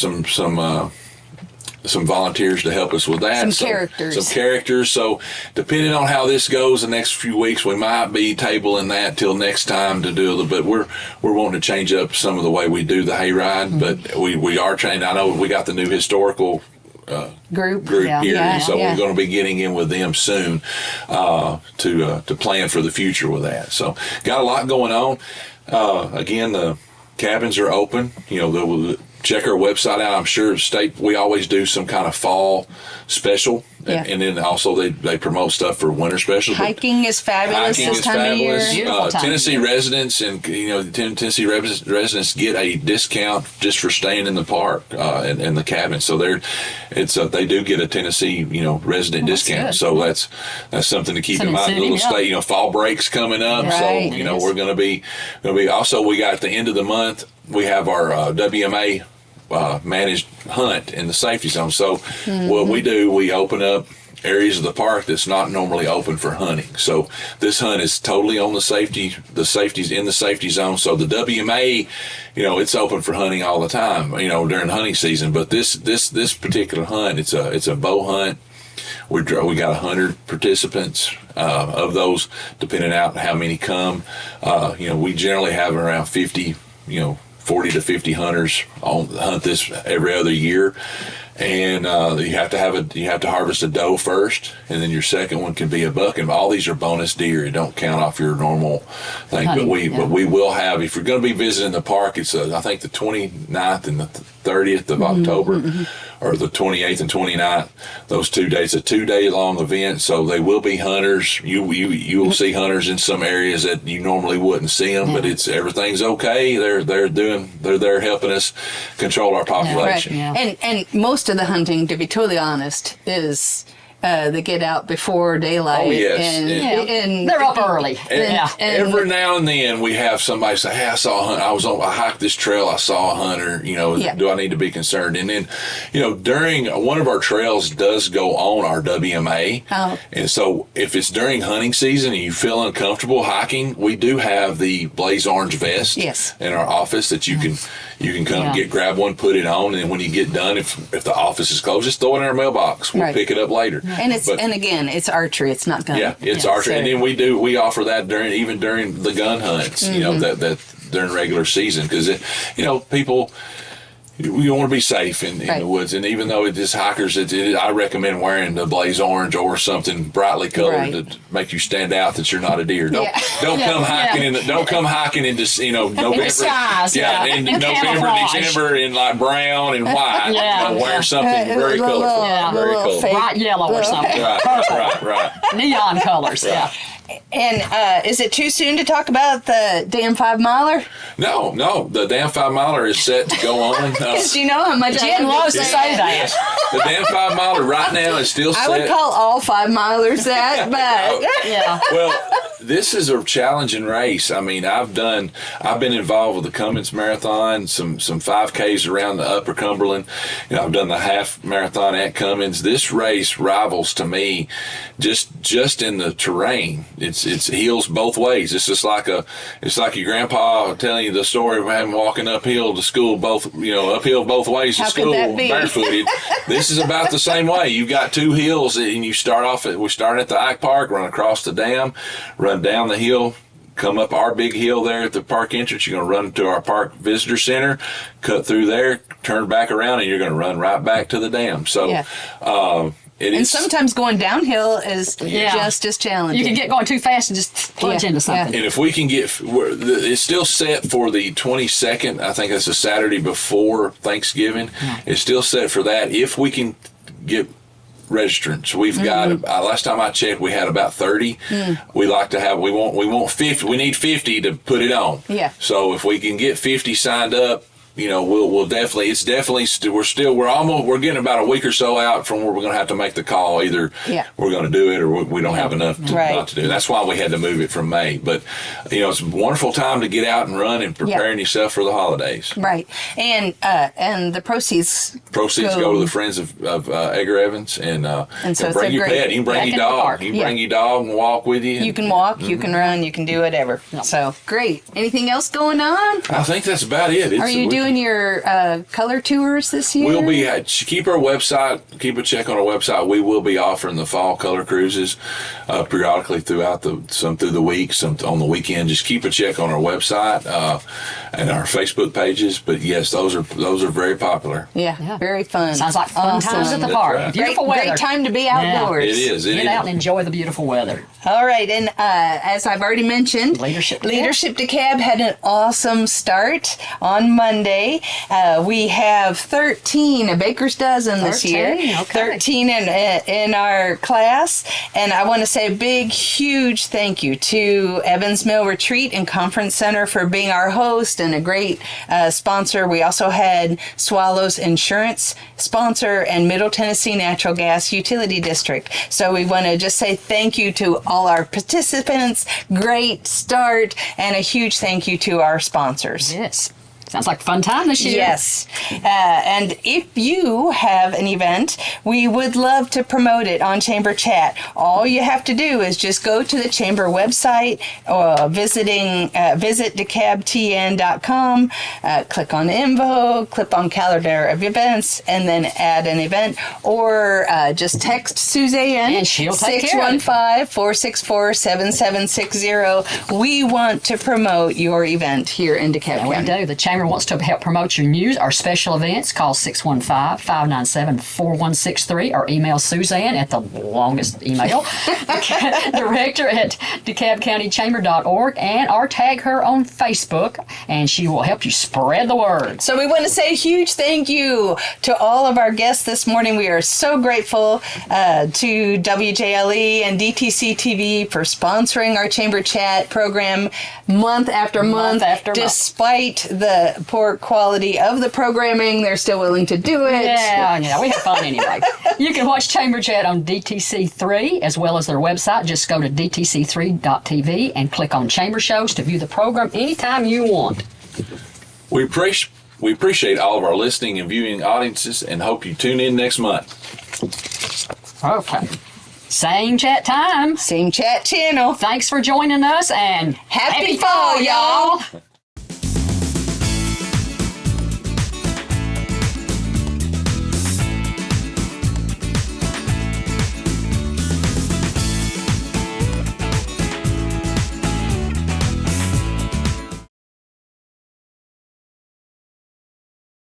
volunteers to help us with that. Some characters. So depending on how this goes the next few weeks, we might be tabling that till next time to do a little bit. We're wanting to change up some of the way we do the hayride, but we are trying. I know we got the new historical group here, and so we're going to be getting in with them soon to plan for the future with that. So got a lot going on. Again, the cabins are open. Check our website out. I'm sure we always do some kind of fall special. Yeah. And then also they promote stuff for winter specials. Hiking is fabulous this time of year. Tennessee residents Tennessee residents get a discount just for staying in the park and the cabin. So they do get a Tennessee resident discount. Good. So that's something to keep in mind. Little state fall breaks coming up. Right. So we're going to be also, we got at the end of the month we have our WMA managed hunt in the safety zone. So what we do, we open up areas of the park that's not normally open for hunting. So this hunt is totally on the safety's in the safety zone. So the WMA, it's open for hunting all the time, during hunting season. But this particular hunt, it's a bow hunt. We got 100 participants. Of those, depending on how many come, we generally have around 50 40 to 50 hunters hunt this every other year. And you have to harvest a doe first, and then your second one can be a buck. And all these are bonus deer. You don't count off your normal thing. Honey, but we will have, if you're going to be visiting the park, it's I think the 29th and the 30th of October, or the 28th and 29th. Those 2 days, a 2-day long event. So they will be hunters. You will see hunters in some areas that you normally wouldn't see them, but everything's okay. They're there helping us control our population. And most of the hunting, to be totally honest, is they get out before daylight. Oh, yes. And They're up early. And every now and then we have somebody say, "Hey, I saw a hunter. I hiked this trail. I saw a hunter. Do I need to be concerned?" And then, during one of our trails does go on our WMA. Oh. And so if it's during hunting season and you feel uncomfortable hiking, we do have the blaze orange vest in our office that you can come grab one, put it on, and then when you get done, if the office is closed, just throw it in our mailbox. We'll pick it up later. And again, it's archery. It's not gun. Yeah, it's archery, and then we offer that during the gun hunts. That during regular season, because people. You want to be safe in the woods, and even though it is hikers, I recommend wearing the blaze orange or something brightly colored to make you stand out that you're not a deer. Don't come hiking don't come hiking in November. In November, December in like brown and white. Wear something very colorful, very colorful, bright yellow or something. Right. Neon colors. And is it too soon to talk about the damn 5 miler? No. The damn 5 miler is set to go on. Because you know how much Jen loves to say that. The damn 5 miler right now is still set. I would call all 5 milers that, but Well, this is a challenging race. I mean, I've been involved with the Cummins Marathon, some 5Ks around the Upper Cumberland. I've done the half marathon at Cummins. This race rivals to me just in the terrain. It's hills both ways. It's just like your grandpa telling you the story of him walking uphill to school uphill both ways to school barefooted. This is about the same way. You've got 2 hills, and we start at the Ike Park, run across the dam, run down the hill, come up our big hill there at the park entrance. You're going to run to our park visitor center, cut through there, turn back around, and you're going to run right back to the dam. So sometimes going downhill is just as challenging. You can get going too fast and just plunge into something. And if we can it's still set for the 22nd. I think that's a Saturday before Thanksgiving. It's still set for that. If we can get registrants, we've got last time I checked, we had about 30. We like to have. We want 50. We need 50 to put it on. So if we can get 50 signed up, we'll definitely. It's definitely. We're getting about a week or so out from where we're going to have to make the call. Either we're going to do it, or we don't have enough not to do. That's why we had to move it from May. But it's a wonderful time to get out and run and preparing yourself for the holidays. Right, and the proceeds go to the friends of Edgar Evins, and so bring your pet. You can bring your dog. You can bring your dog and walk with you. You can walk. You can run. You can do whatever. So great. Anything else going on? I think that's about it. Are you doing your color tours this year? We'll be keep a check on our website. We will be offering the fall color cruises periodically some through the week, some on the weekend. Just keep a check on our website and our Facebook pages. But yes, those are very popular. Yeah. Very fun. Sounds like fun times at the park. Right. Beautiful weather. Great time to be outdoors. It is. Get out and enjoy the beautiful weather. All right, and as I've already mentioned, Leadership DeKalb had an awesome start on Monday. We have 13, a baker's dozen this year. 13 in our class, and I want to say a big, huge thank you to Evans Mill Retreat and Conference Center for being our host and a great sponsor. We also had Swallows Insurance sponsor and Middle Tennessee Natural Gas Utility District. So we want to just say thank you to all our participants. Great start, and a huge thank you to our sponsors. Yes. Sounds like a fun time this year. Yes. And if you have an event, we would love to promote it on Chamber Chat. All you have to do is just go to the Chamber website or visit DeKalbTN.com, click on Info, click on Calendar of Events, and then add an event. Or just text Suzanne. And she'll take care of it. 615-464-7760. We want to promote your event here in DeKalb County. We do. The Chamber Chamber wants to help promote your news or special events, call 615-597-4163 or email Suzanne at the longest email, director at DeKalbCountyChamber.org, and or tag her on Facebook, and she will help you spread the word. So we want to say a huge thank you to all of our guests this morning. We are so grateful to WJLE and DTC TV for sponsoring our Chamber Chat program month after month. Despite the poor quality of the programming, they're still willing to do it. Yeah, we have fun anyway. You can watch Chamber Chat on DTC3 as well as their website. Just go to dtc3.tv and click on Chamber Shows to view the program anytime you want. We appreciate all of our listening and viewing audiences and hope you tune in next month. Okay. Same chat time. Same chat channel. Thanks for joining us, and Happy fall, y'all.